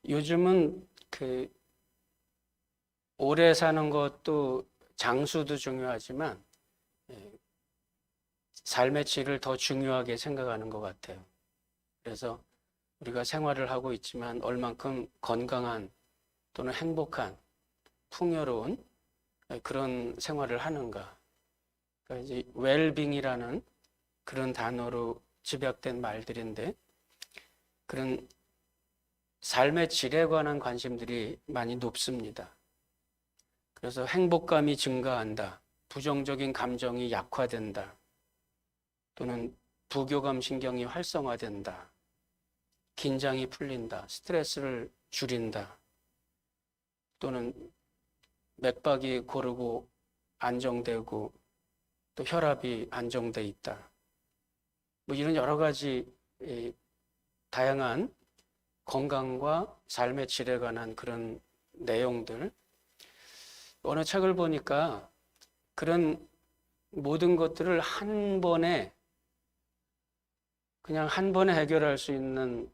요즘은 오래 사는 것도 장수도 중요하지만 삶의 질을 더 중요하게 생각하는 것 같아요. 그래서 우리가 생활을 하고 있지만 얼만큼 건강한 또는 행복한 풍요로운 그런 생활을 하는가. 그러니까 이제 웰빙이라는 그런 단어로 집약된 말들인데 그런 삶의 질에 관한 관심들이 많이 높습니다. 그래서 행복감이 증가한다. 부정적인 감정이 약화된다. 또는 부교감 신경이 활성화된다. 긴장이 풀린다. 스트레스를 줄인다. 또는 맥박이 고르고 안정되고 또 혈압이 안정돼 있다. 뭐 이런 여러 가지 다양한 건강과 삶의 질에 관한 그런 내용들. 어느 책을 보니까 그런 모든 것들을 그냥 한 번에 해결할 수 있는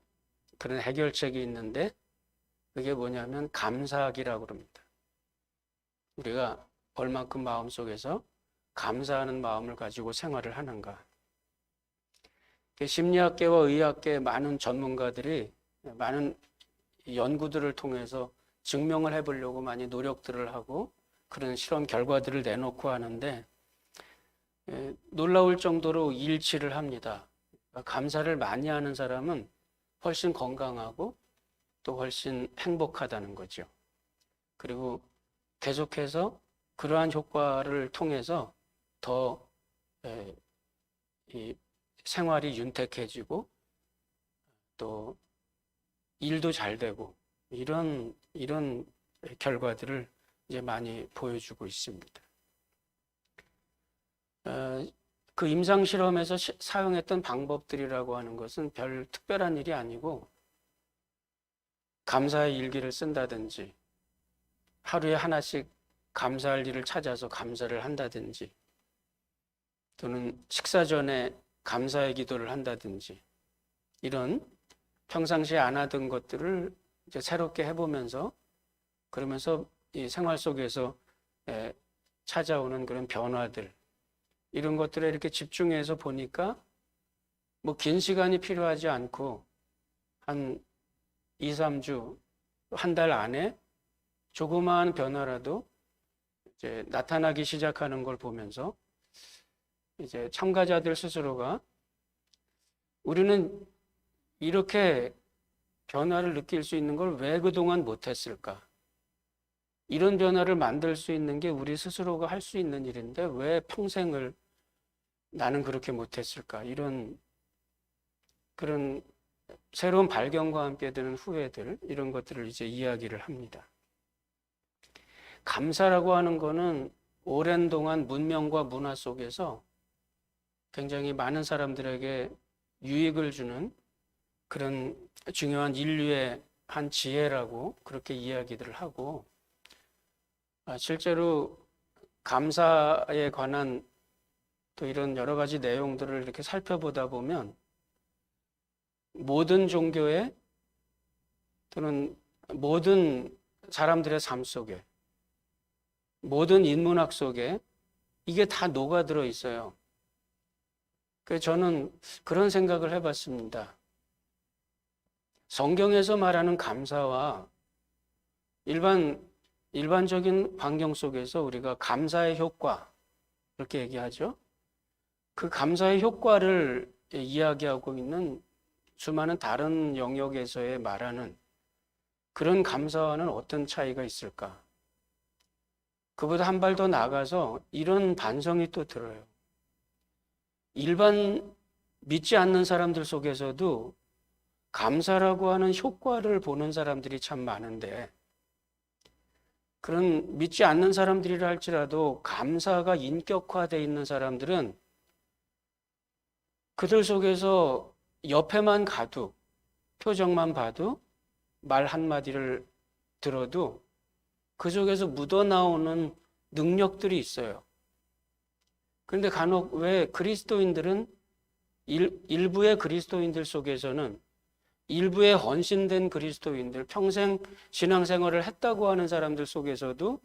그런 해결책이 있는데 그게 뭐냐면 감사하기라고 그럽니다. 우리가 얼만큼 마음속에서 감사하는 마음을 가지고 생활을 하는가. 심리학계와 의학계 많은 전문가들이 많은 연구들을 통해서 증명을 해보려고 많이 노력들을 하고 그런 실험 결과들을 내놓고 하는데 놀라울 정도로 일치를 합니다. 감사를 많이 하는 사람은 훨씬 건강하고 또 훨씬 행복하다는 거죠. 그리고 계속해서 그러한 효과를 통해서 더 이 생활이 윤택해지고 또 일도 잘 되고 이런 결과들을 이제 많이 보여주고 있습니다. 그 임상 실험에서 사용했던 방법들이라고 하는 것은 별 특별한 일이 아니고 감사의 일기를 쓴다든지 하루에 하나씩 감사할 일을 찾아서 감사를 한다든지 또는 식사 전에 감사의 기도를 한다든지 이런 평상시에 안 하던 것들을 이제 새롭게 해보면서 그러면서 이 생활 속에서 찾아오는 그런 변화들 이런 것들에 이렇게 집중해서 보니까 뭐 긴 시간이 필요하지 않고 한 2, 3주, 한 달 안에 조그마한 변화라도 이제 나타나기 시작하는 걸 보면서 이제 참가자들 스스로가 우리는 이렇게 변화를 느낄 수 있는 걸 왜 그동안 못했을까? 이런 변화를 만들 수 있는 게 우리 스스로가 할 수 있는 일인데 왜 평생을 나는 그렇게 못했을까? 이런 그런 새로운 발견과 함께 드는 후회들 이런 것들을 이제 이야기를 합니다. 감사라고 하는 거는 오랜 동안 문명과 문화 속에서 굉장히 많은 사람들에게 유익을 주는 그런 중요한 인류의 한 지혜라고 그렇게 이야기들을 하고 실제로 감사에 관한 또 이런 여러 가지 내용들을 이렇게 살펴보다 보면 모든 종교에 또는 모든 사람들의 삶 속에 모든 인문학 속에 이게 다 녹아들어 있어요. 그래서 저는 그런 생각을 해봤습니다. 성경에서 말하는 감사와 일반적인 환경 속에서 우리가 감사의 효과 이렇게 얘기하죠. 그 감사의 효과를 이야기하고 있는 수많은 다른 영역에서의 말하는 그런 감사와는 어떤 차이가 있을까? 그보다 한 발 더 나가서 이런 반성이 또 들어요. 일반 믿지 않는 사람들 속에서도 감사라고 하는 효과를 보는 사람들이 참 많은데 그런 믿지 않는 사람들이라 할지라도 감사가 인격화되어 있는 사람들은 그들 속에서 옆에만 가도 표정만 봐도 말 한마디를 들어도 그 속에서 묻어나오는 능력들이 있어요. 그런데 간혹 왜 그리스도인들은 일부의 그리스도인들 속에서는 일부의 헌신된 그리스도인들, 평생 신앙생활을 했다고 하는 사람들 속에서도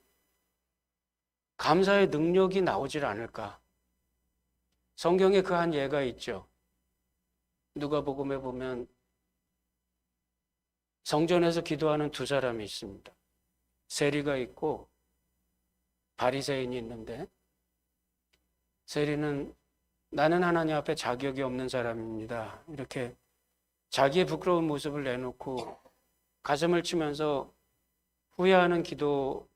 감사의 능력이 나오질 않을까? 성경에 그 한 예가 있죠. 누가복음에 보면 성전에서 기도하는 두 사람이 있습니다. 세리가 있고 바리새인이 있는데, 세리는 나는 하나님 앞에 자격이 없는 사람입니다, 이렇게 자기의 부끄러운 모습을 내놓고 가슴을 치면서 후회하는 기도,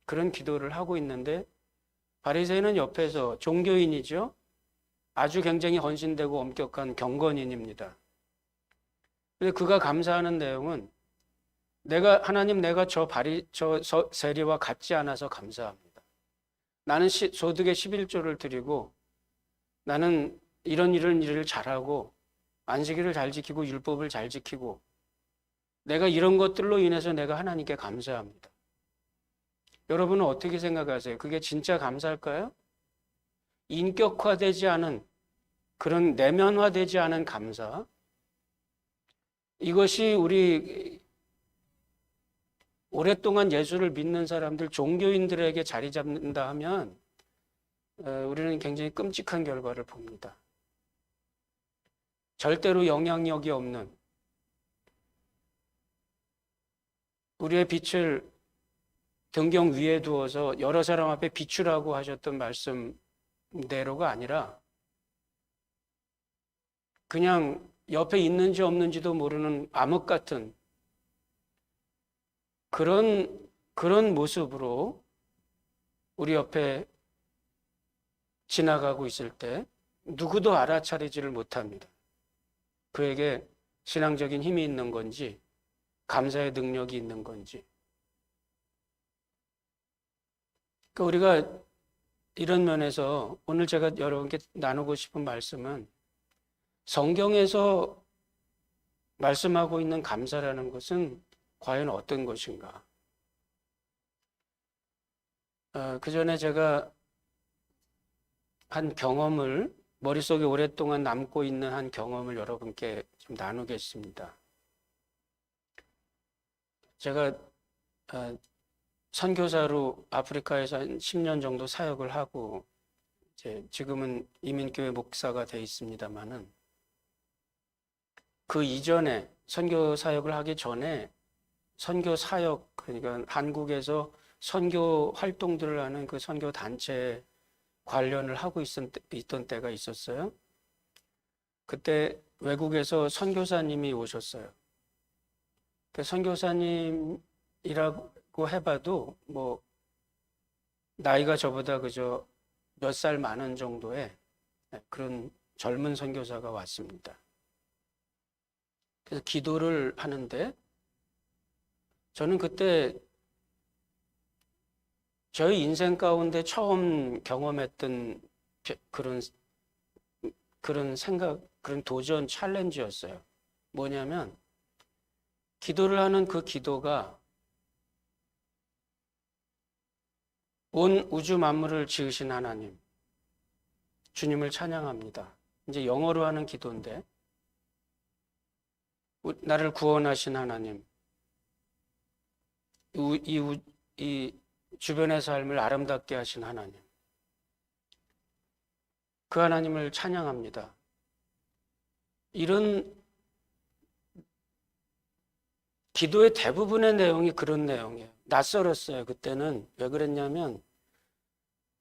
그런 기도를 하고 있는데, 바리새인은 옆에서 종교인이죠. 아주 굉장히 헌신되고 엄격한 경건인입니다. 근데 그가 감사하는 내용은 하나님, 내가 저 세리와 같지 않아서 감사합니다. 나는 소득의 11조를 드리고, 나는 이런 일을 잘하고, 안식일을 잘 지키고, 율법을 잘 지키고, 내가 이런 것들로 인해서 내가 하나님께 감사합니다. 여러분은 어떻게 생각하세요? 그게 진짜 감사일까요? 인격화되지 않은, 그런 내면화되지 않은 감사, 이것이 우리 오랫동안 예수를 믿는 사람들, 종교인들에게 자리 잡는다 하면 우리는 굉장히 끔찍한 결과를 봅니다. 절대로 영향력이 없는, 우리의 빛을 등경 위에 두어서 여러 사람 앞에 비추라고 하셨던 말씀대로가 아니라 그냥 옆에 있는지 없는지도 모르는 암흑 같은 그런 모습으로 우리 옆에 지나가고 있을 때 누구도 알아차리지를 못합니다. 그에게 신앙적인 힘이 있는 건지, 감사의 능력이 있는 건지. 그러니까 우리가 이런 면에서 오늘 제가 여러분께 나누고 싶은 말씀은, 성경에서 말씀하고 있는 감사라는 것은 과연 어떤 것인가? 그 전에 제가 한 경험을, 머릿속에 오랫동안 남고 있는 한 경험을 여러분께 좀 나누겠습니다. 제가 선교사로 아프리카에서 한 10년 정도 사역을 하고, 지금은 이민교회 목사가 돼 있습니다만은, 그 이전에 선교 사역을 하기 전에 선교 사역, 그러니까 한국에서 선교 활동들을 하는 그 선교 단체 관련을 하고 있던 때가 있었어요. 그때 외국에서 선교사님이 오셨어요. 그 선교사님이라고 해봐도 뭐 나이가 저보다 그저 몇 살 많은 정도의 그런 젊은 선교사가 왔습니다. 그래서 기도를 하는데, 저는 그때 저희 인생 가운데 처음 경험했던 그런 생각, 그런 도전, 챌린지였어요. 뭐냐면, 기도를 하는 그 기도가 온 우주 만물을 지으신 하나님, 주님을 찬양합니다. 이제 영어로 하는 기도인데, 나를 구원하신 하나님, 이 주변의 삶을 아름답게 하신 하나님, 그 하나님을 찬양합니다. 이런 기도의 대부분의 내용이 그런 내용이에요. 낯설었어요. 그때는. 왜 그랬냐면,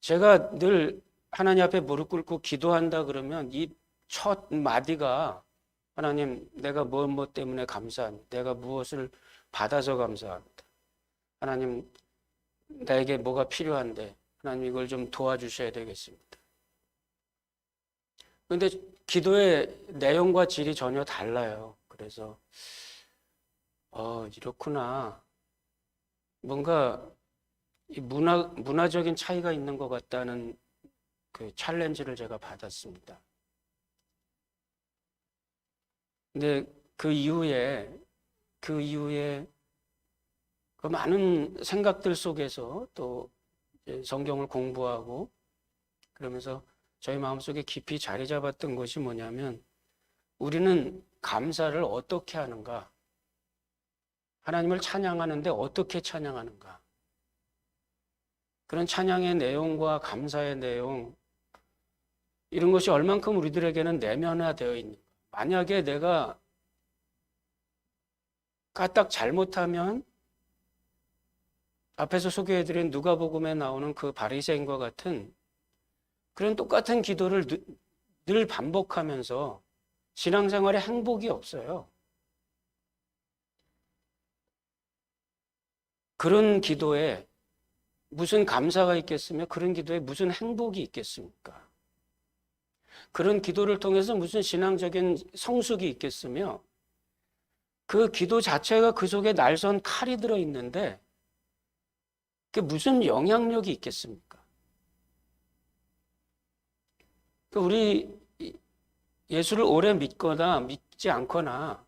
제가 늘 하나님 앞에 무릎 꿇고 기도한다 그러면 이 첫 마디가, 하나님, 내가 무엇 때문에 감사합니다. 내가 무엇을 받아서 감사합니다. 하나님, 나에게 뭐가 필요한데 하나님 이걸 좀 도와주셔야 되겠습니다. 그런데 기도의 내용과 질이 전혀 달라요. 그래서 이렇구나. 뭔가 문화적인 차이가 있는 것 같다는 그 챌린지를 제가 받았습니다. 근데 그 이후에 그 많은 생각들 속에서 또 성경을 공부하고 그러면서 저희 마음속에 깊이 자리 잡았던 것이 뭐냐면, 우리는 감사를 어떻게 하는가? 하나님을 찬양하는데 어떻게 찬양하는가? 그런 찬양의 내용과 감사의 내용, 이런 것이 얼만큼 우리들에게는 내면화되어 있는가? 만약에 내가 까딱 잘못하면 앞에서 소개해드린 누가복음에 나오는 그 바리새인과 같은 그런 똑같은 기도를 늘 반복하면서 신앙생활에 행복이 없어요. 그런 기도에 무슨 감사가 있겠으며 그런 기도에 무슨 행복이 있겠습니까? 그런 기도를 통해서 무슨 신앙적인 성숙이 있겠으며 그 기도 자체가 그 속에 날선 칼이 들어있는데 그게 무슨 영향력이 있겠습니까? 우리 예수를 오래 믿거나 믿지 않거나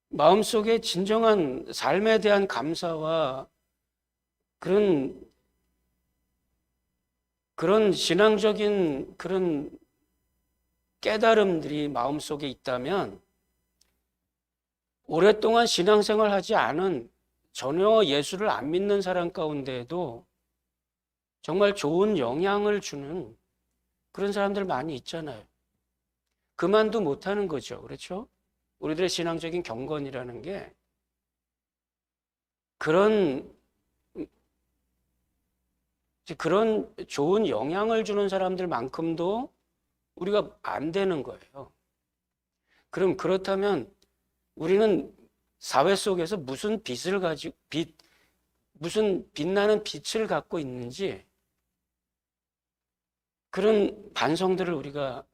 마음속에 진정한 삶에 대한 감사와 그런 신앙적인 그런 깨달음들이 마음속에 있다면 오랫동안 신앙생활 하지 않은 전혀 예수를 안 믿는 사람 가운데에도 정말 좋은 영향을 주는 그런 사람들 많이 있잖아요. 그만도 못하는 거죠. 그렇죠? 우리들의 신앙적인 경건이라는 게 그런 좋은 영향을 주는 사람들만큼도 우리가 안 되는 거예요. 그럼 그렇다면 우리는 사회 속에서 무슨 무슨 빛나는 빛을 갖고 있는지 그런 반성들을 우리가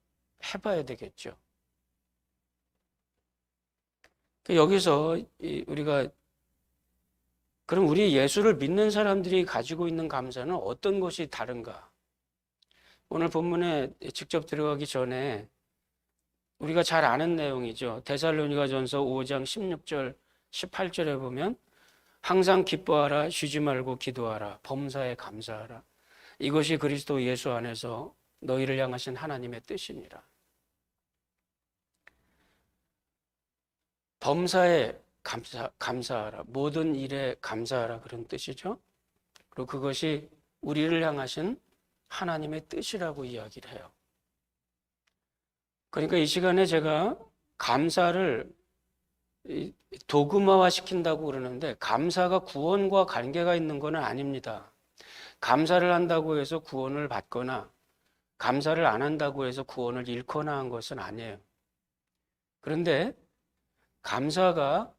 해봐야 되겠죠. 여기서 우리가 그럼 우리 예수를 믿는 사람들이 가지고 있는 감사는 어떤 것이 다른가? 오늘 본문에 직접 들어가기 전에 우리가 잘 아는 내용이죠. 데살로니가전서 5장 16절 18절에 보면 항상 기뻐하라, 쉬지 말고 기도하라, 범사에 감사하라. 이것이 그리스도 예수 안에서 너희를 향하신 하나님의 뜻이니라. 범사에 감사하라. 모든 일에 감사하라. 그런 뜻이죠. 그리고 그것이 우리를 향하신 하나님의 뜻이라고 이야기를 해요. 그러니까 이 시간에 제가 감사를 도구마화 시킨다고 그러는데 감사가 구원과 관계가 있는 건 아닙니다. 감사를 한다고 해서 구원을 받거나 감사를 안 한다고 해서 구원을 잃거나 한 것은 아니에요. 그런데 감사가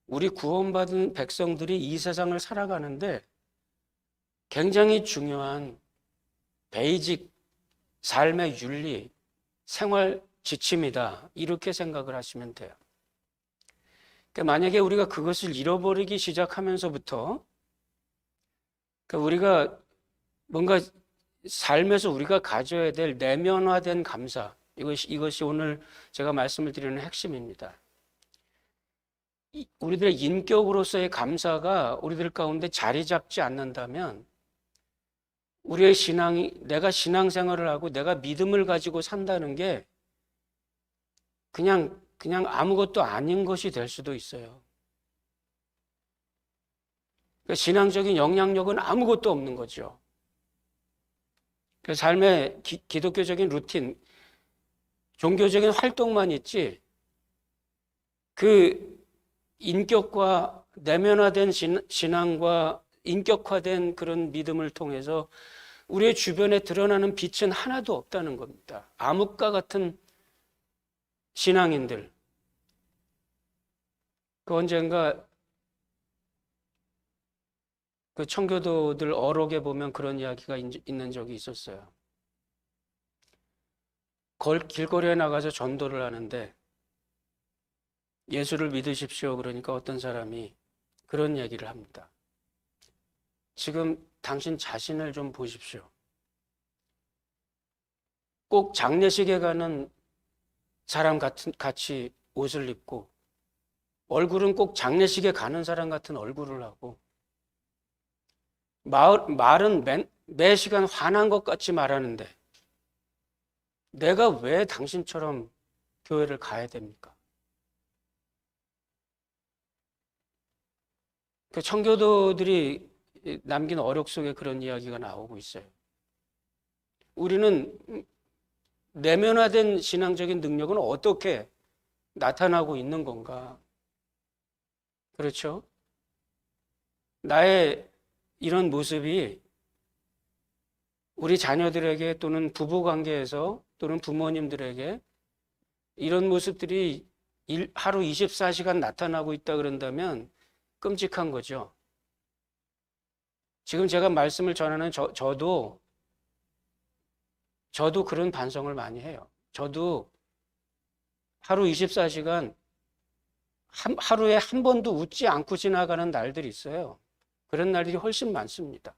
우리 구원받은 백성들이 이 세상을 살아가는데 굉장히 중요한 베이직 삶의 윤리, 생활 지침이다. 이렇게 생각을 하시면 돼요. 그러니까 만약에 우리가 그것을 잃어버리기 시작하면서부터 그러니까 우리가 뭔가 삶에서 우리가 가져야 될 내면화된 감사, 이것이 오늘 제가 말씀을 드리는 핵심입니다. 우리들의 인격으로서의 감사가 우리들 가운데 자리 잡지 않는다면 우리의 내가 신앙생활을 하고 내가 믿음을 가지고 산다는 게 그냥 아무것도 아닌 것이 될 수도 있어요. 그러니까 신앙적인 영향력은 아무것도 없는 거죠. 그 삶의 기독교적인 루틴, 종교적인 활동만 있지 그 인격과 내면화된 신앙과 인격화된 그런 믿음을 통해서 우리의 주변에 드러나는 빛은 하나도 없다는 겁니다. 암흑과 같은 신앙인들. 그 언젠가 그 청교도들 어록에 보면 그런 이야기가 있는 적이 있었어요. 길거리에 나가서 전도를 하는데 예수를 믿으십시오. 그러니까 어떤 사람이 그런 얘기를 합니다. 지금 당신 자신을 좀 보십시오. 꼭 장례식에 가는 사람 같이 옷을 입고 얼굴은 꼭 장례식에 가는 사람 같은 얼굴을 하고 말은 매 시간 화난 것 같이 말하는데 내가 왜 당신처럼 교회를 가야 됩니까? 그 청교도들이 남긴 어록 속에 그런 이야기가 나오고 있어요. 우리는 내면화된 신앙적인 능력은 어떻게 나타나고 있는 건가? 그렇죠? 나의 이런 모습이 우리 자녀들에게 또는 부부 관계에서 또는 부모님들에게 이런 모습들이 하루 24시간 나타나고 있다 그런다면 끔찍한 거죠. 지금 제가 말씀을 전하는 저도 그런 반성을 많이 해요. 저도 하루 24시간 하루에 한 번도 웃지 않고 지나가는 날들이 있어요. 그런 날들이 훨씬 많습니다.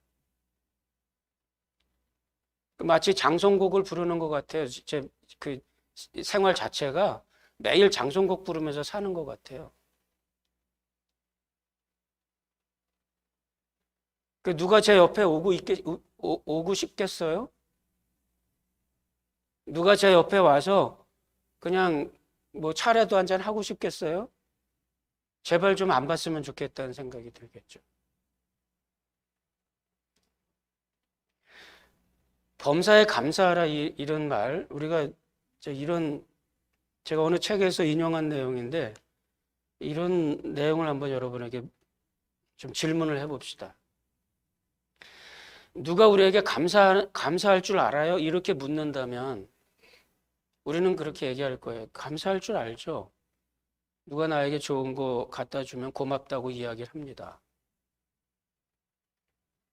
마치 장송곡을 부르는 것 같아요. 제 그 생활 자체가 매일 장송곡 부르면서 사는 것 같아요. 그 누가 제 옆에 오고 싶겠어요? 누가 제 옆에 와서 그냥 뭐 차라도 한잔 하고 싶겠어요? 제발 좀 안 봤으면 좋겠다는 생각이 들겠죠. 범사에 감사하라 이런 말, 우리가 제가 어느 책에서 인용한 내용인데 이런 내용을 한번 여러분에게 좀 질문을 해봅시다. 누가 우리에게 감사할 줄 알아요? 이렇게 묻는다면 우리는 그렇게 얘기할 거예요. 감사할 줄 알죠. 누가 나에게 좋은 거 갖다 주면 고맙다고 이야기를 합니다.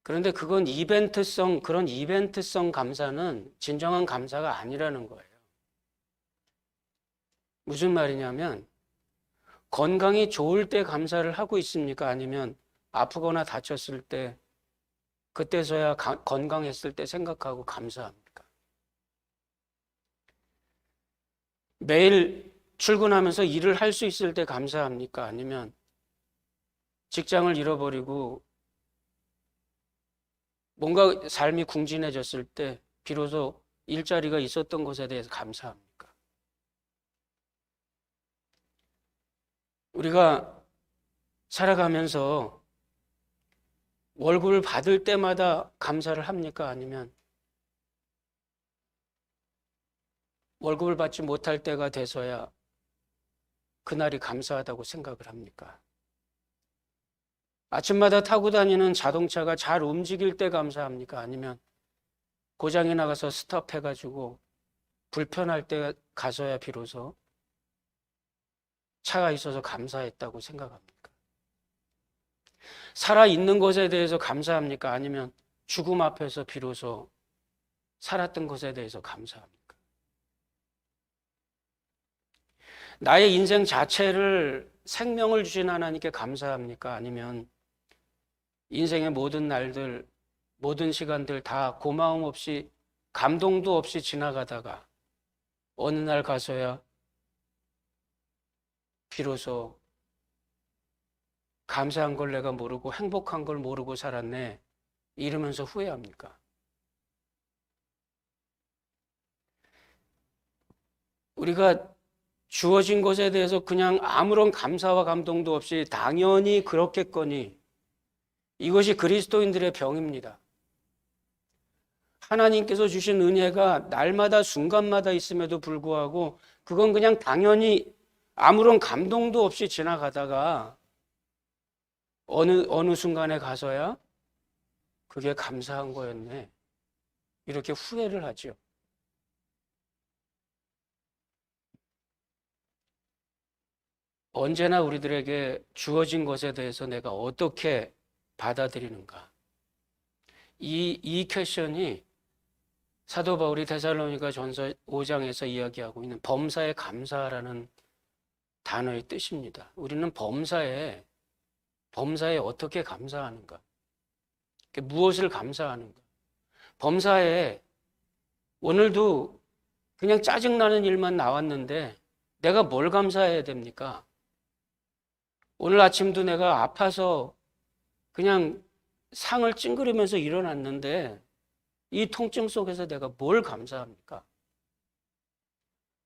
그런데 그런 이벤트성 감사는 진정한 감사가 아니라는 거예요. 무슨 말이냐면 건강이 좋을 때 감사를 하고 있습니까? 아니면 아프거나 다쳤을 때 그때서야 건강했을 때 생각하고 감사합니까? 매일 출근하면서 일을 할 수 있을 때 감사합니까? 아니면 직장을 잃어버리고 뭔가 삶이 궁진해졌을 때 비로소 일자리가 있었던 것에 대해서 감사합니까? 우리가 살아가면서 월급을 받을 때마다 감사를 합니까? 아니면 월급을 받지 못할 때가 돼서야 그날이 감사하다고 생각을 합니까? 아침마다 타고 다니는 자동차가 잘 움직일 때 감사합니까? 아니면 고장이 나가서 스톱해가지고 불편할 때 가서야 비로소 차가 있어서 감사했다고 생각합니까? 살아있는 것에 대해서 감사합니까? 아니면 죽음 앞에서 비로소 살았던 것에 대해서 감사합니까? 나의 인생 자체를 생명을 주신 하나님께 감사합니까? 아니면 인생의 모든 날들, 모든 시간들 다 고마움 없이 감동도 없이 지나가다가 어느 날 가서야 비로소 감사한 걸 내가 모르고 행복한 걸 모르고 살았네 이러면서 후회합니까? 우리가 주어진 것에 대해서 그냥 아무런 감사와 감동도 없이 당연히 그렇겠거니 이것이 그리스도인들의 병입니다. 하나님께서 주신 은혜가 날마다 순간마다 있음에도 불구하고 그건 그냥 당연히 아무런 감동도 없이 지나가다가 어느 순간에 가서야 그게 감사한 거였네. 이렇게 후회를 하죠. 언제나 우리들에게 주어진 것에 대해서 내가 어떻게 받아들이는가. 이 퀘션이 사도 바울이 데살로니가 전서 5장에서 이야기하고 있는 범사에 감사라는 단어의 뜻입니다. 우리는 범사에 어떻게 감사하는가? 무엇을 감사하는가? 범사에 오늘도 그냥 짜증나는 일만 나왔는데 내가 뭘 감사해야 됩니까? 오늘 아침도 내가 아파서 그냥 상을 찡그리면서 일어났는데 이 통증 속에서 내가 뭘 감사합니까?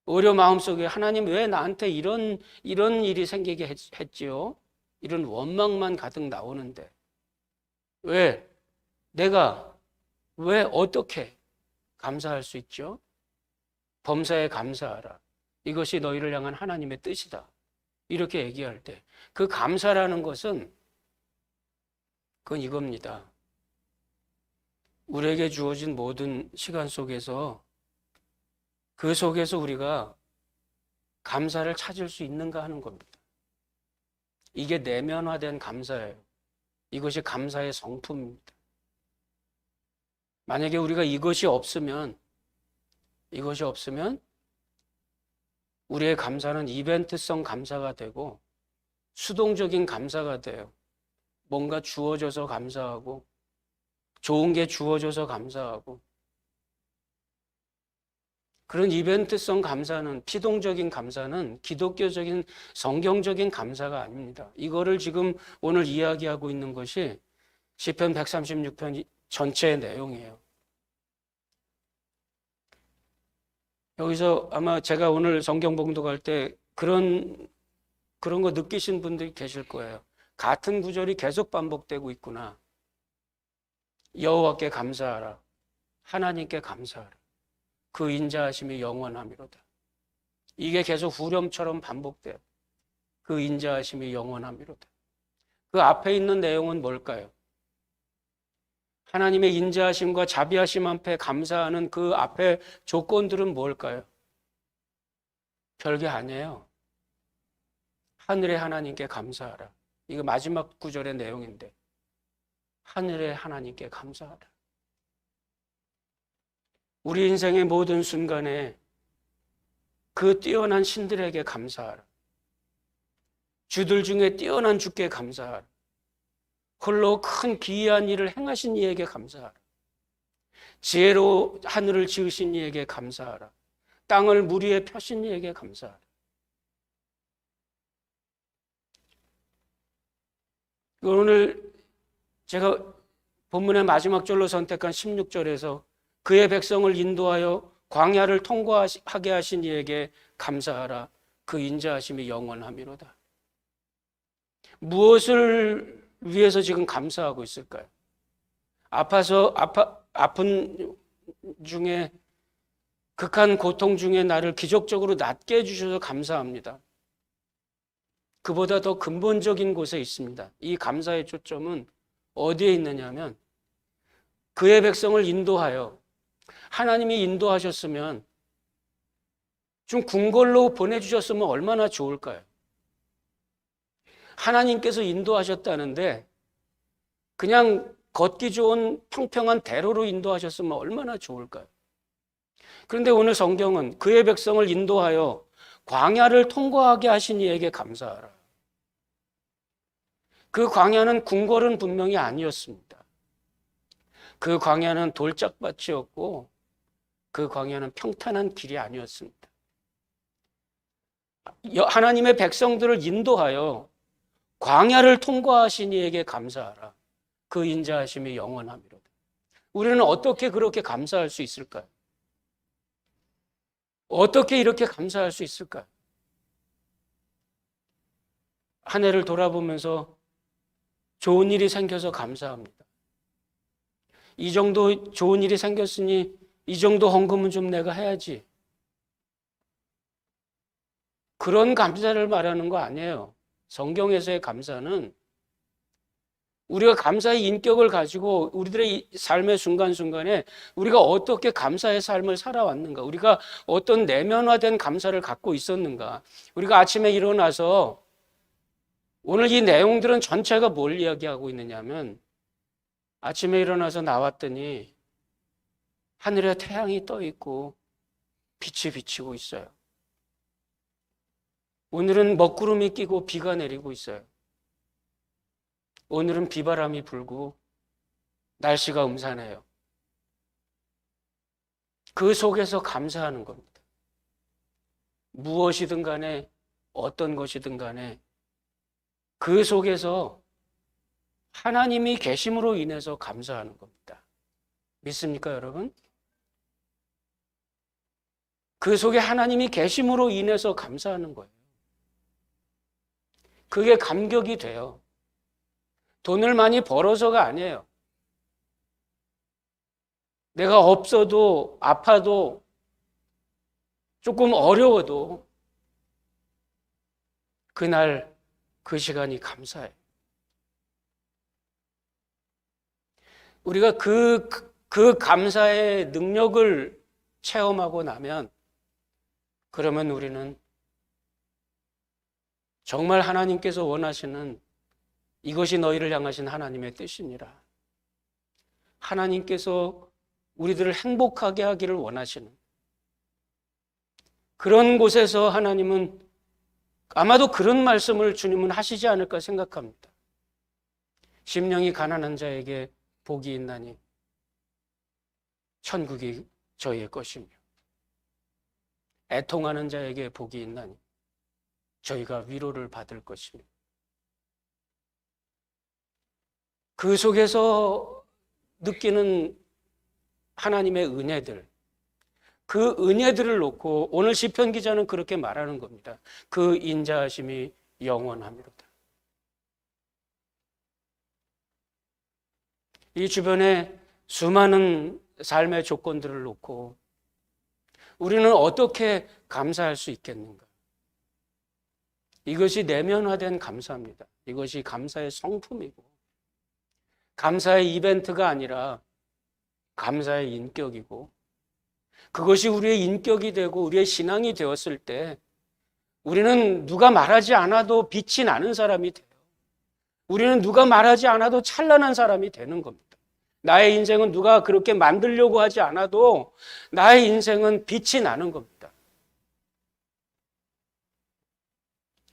오히려 마음속에 하나님 왜 나한테 이런 일이 생기게 했지요? 이런 원망만 가득 나오는데 왜 내가 왜 어떻게 감사할 수 있죠? 범사에 감사하라. 이것이 너희를 향한 하나님의 뜻이다. 이렇게 얘기할 때 그 감사라는 것은 그건 이겁니다. 우리에게 주어진 모든 시간 속에서 그 속에서 우리가 감사를 찾을 수 있는가 하는 겁니다. 이게 내면화된 감사예요. 이것이 감사의 성품입니다. 만약에 우리가 이것이 없으면 우리의 감사는 이벤트성 감사가 되고 수동적인 감사가 돼요. 뭔가 주어져서 감사하고 좋은 게 주어져서 감사하고 그런 이벤트성 감사는 피동적인 감사는 기독교적인 성경적인 감사가 아닙니다. 이거를 지금 오늘 이야기하고 있는 것이 시편 136편 전체의 내용이에요. 여기서 아마 제가 오늘 성경 봉독할 때 그런 거 느끼신 분들이 계실 거예요. 같은 구절이 계속 반복되고 있구나. 여호와께 감사하라. 하나님께 감사하라. 그 인자하심이 영원함이로다. 이게 계속 후렴처럼 반복돼요. 그 인자하심이 영원함이로다. 그 앞에 있는 내용은 뭘까요? 하나님의 인자하심과 자비하심 앞에 감사하는 그 앞에 조건들은 뭘까요? 별게 아니에요. 하늘의 하나님께 감사하라. 이거 마지막 구절의 내용인데 하늘의 하나님께 감사하라. 우리 인생의 모든 순간에 그 뛰어난 신들에게 감사하라. 주들 중에 뛰어난 주께 감사하라. 홀로 큰 기이한 일을 행하신 이에게 감사하라. 지혜로 하늘을 지으신 이에게 감사하라. 땅을 물 위에 펴신 이에게 감사하라. 오늘 제가 본문의 마지막 절로 선택한 16절에서 그의 백성을 인도하여 광야를 통과하게 하신 이에게 감사하라. 그 인자하심이 영원함이로다. 무엇을 위해서 지금 감사하고 있을까요? 아픈 중에 극한 고통 중에 나를 기적적으로 낫게 해주셔서 감사합니다. 그보다 더 근본적인 곳에 있습니다. 이 감사의 초점은 어디에 있느냐면 그의 백성을 인도하여 하나님이 인도하셨으면 좀 궁궐로 보내주셨으면 얼마나 좋을까요? 하나님께서 인도하셨다는데 그냥 걷기 좋은 평평한 대로로 인도하셨으면 얼마나 좋을까요? 그런데 오늘 성경은 그의 백성을 인도하여 광야를 통과하게 하신 이에게 감사하라. 그 광야는 궁궐은 분명히 아니었습니다. 그 광야는 돌짝밭이었고 그 광야는 평탄한 길이 아니었습니다. 하나님의 백성들을 인도하여 광야를 통과하신 이에게 감사하라. 그 인자하심이 영원함이로다. 우리는 어떻게 그렇게 감사할 수 있을까요? 어떻게 이렇게 감사할 수 있을까요? 한 해를 돌아보면서 좋은 일이 생겨서 감사합니다. 이 정도 좋은 일이 생겼으니 이 정도 헌금은 좀 내가 해야지. 그런 감사를 말하는 거 아니에요. 성경에서의 감사는 우리가 감사의 인격을 가지고 우리들의 삶의 순간순간에 우리가 어떻게 감사의 삶을 살아왔는가, 우리가 어떤 내면화된 감사를 갖고 있었는가. 우리가 아침에 일어나서 오늘 이 내용들은 전체가 뭘 이야기하고 있느냐면 아침에 일어나서 나왔더니 하늘에 태양이 떠 있고 빛이 비치고 있어요. 오늘은 먹구름이 끼고 비가 내리고 있어요. 오늘은 비바람이 불고 날씨가 음산해요. 그 속에서 감사하는 겁니다. 무엇이든 간에 어떤 것이든 간에 그 속에서 하나님이 계심으로 인해서 감사하는 겁니다. 믿습니까, 여러분? 그 속에 하나님이 계심으로 인해서 감사하는 거예요. 그게 감격이 돼요. 돈을 많이 벌어서가 아니에요. 내가 없어도 아파도 조금 어려워도 그날 그 시간이 감사해요. 우리가 그 감사의 능력을 체험하고 나면 그러면 우리는 정말 하나님께서 원하시는 이것이 너희를 향하신 하나님의 뜻이니라. 하나님께서 우리들을 행복하게 하기를 원하시는 그런 곳에서 하나님은 아마도 그런 말씀을 주님은 하시지 않을까 생각합니다. 심령이 가난한 자에게 복이 있나니 천국이 저희의 것이며 애통하는 자에게 복이 있나니 저희가 위로를 받을 것이며 그 속에서 느끼는 하나님의 은혜들, 그 은혜들을 놓고 오늘 시편 기자는 그렇게 말하는 겁니다. 그 인자하심이 영원하미로다. 이 주변에 수많은 삶의 조건들을 놓고 우리는 어떻게 감사할 수 있겠는가? 이것이 내면화된 감사입니다. 이것이 감사의 성품이고 감사의 이벤트가 아니라 감사의 인격이고 그것이 우리의 인격이 되고 우리의 신앙이 되었을 때 우리는 누가 말하지 않아도 빛이 나는 사람이 돼요. 우리는 누가 말하지 않아도 찬란한 사람이 되는 겁니다. 나의 인생은 누가 그렇게 만들려고 하지 않아도 나의 인생은 빛이 나는 겁니다.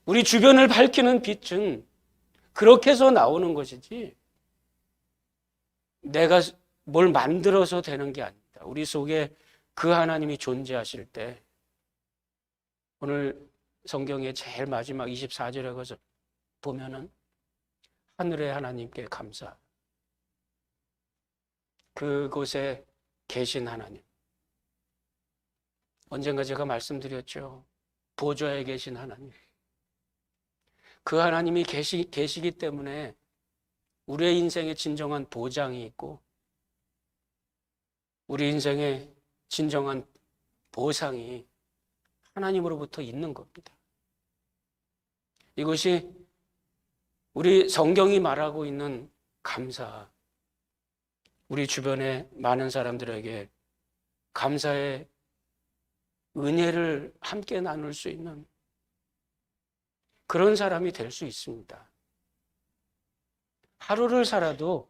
우리 주변을 밝히는 빛은 그렇게 해서 나오는 것이지 내가 뭘 만들어서 되는 게 아닙니다. 우리 속에 그 하나님이 존재하실 때 오늘 성경의 제일 마지막 24절에 가서 보면은 하늘의 하나님께 감사. 그곳에 계신 하나님. 언젠가 제가 말씀드렸죠. 보좌에 계신 하나님. 그 하나님이 계시기 때문에 우리의 인생에 진정한 보장이 있고 우리 인생에 진정한 보상이 하나님으로부터 있는 겁니다. 이것이 우리 성경이 말하고 있는 감사. 우리 주변에 많은 사람들에게 감사의 은혜를 함께 나눌 수 있는 그런 사람이 될 수 있습니다. 하루를 살아도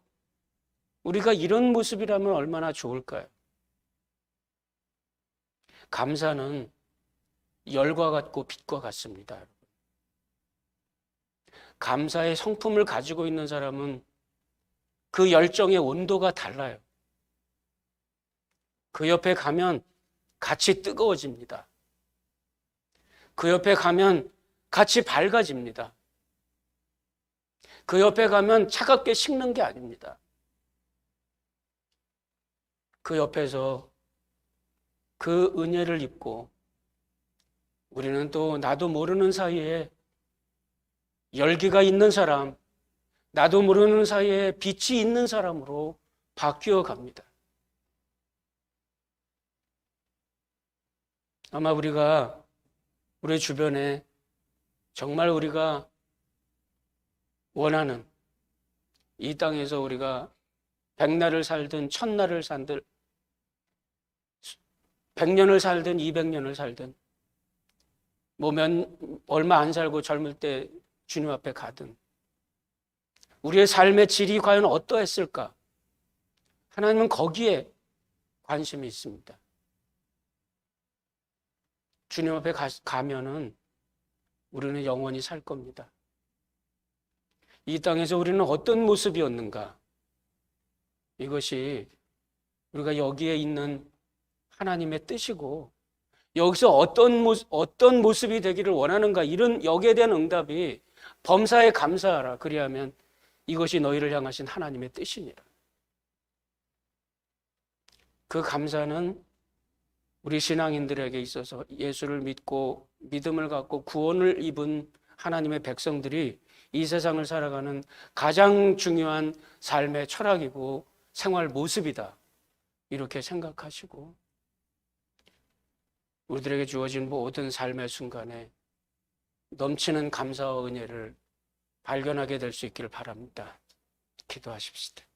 우리가 이런 모습이라면 얼마나 좋을까요? 감사는 열과 같고 빛과 같습니다. 여러분. 감사의 성품을 가지고 있는 사람은 그 열정의 온도가 달라요. 그 옆에 가면 같이 뜨거워집니다. 그 옆에 가면 같이 밝아집니다. 그 옆에 가면 차갑게 식는 게 아닙니다. 그 옆에서 그 은혜를 입고 우리는 또 나도 모르는 사이에 열기가 있는 사람, 나도 모르는 사이에 빛이 있는 사람으로 바뀌어 갑니다. 아마 우리가 우리 주변에 정말 우리가 원하는 이 땅에서 우리가 100날을 살든 1000날을 살든 100년을 살든 200년을 살든 얼마 안 살고 젊을 때 주님 앞에 가든 우리의 삶의 질이 과연 어떠했을까? 하나님은 거기에 관심이 있습니다. 주님 앞에 가면은 우리는 영원히 살 겁니다. 이 땅에서 우리는 어떤 모습이었는가? 이것이 우리가 여기에 있는 하나님의 뜻이고 여기서 어떤 모습이 되기를 원하는가? 이런 여기에 대한 응답이 범사에 감사하라. 그리하면 이것이 너희를 향하신 하나님의 뜻이니라. 그 감사는 우리 신앙인들에게 있어서 예수를 믿고 믿음을 갖고 구원을 입은 하나님의 백성들이 이 세상을 살아가는 가장 중요한 삶의 철학이고 생활 모습이다. 이렇게 생각하시고 우리들에게 주어진 모든 삶의 순간에 넘치는 감사와 은혜를 발견하게 될 수 있기를 바랍니다. 기도하십시다.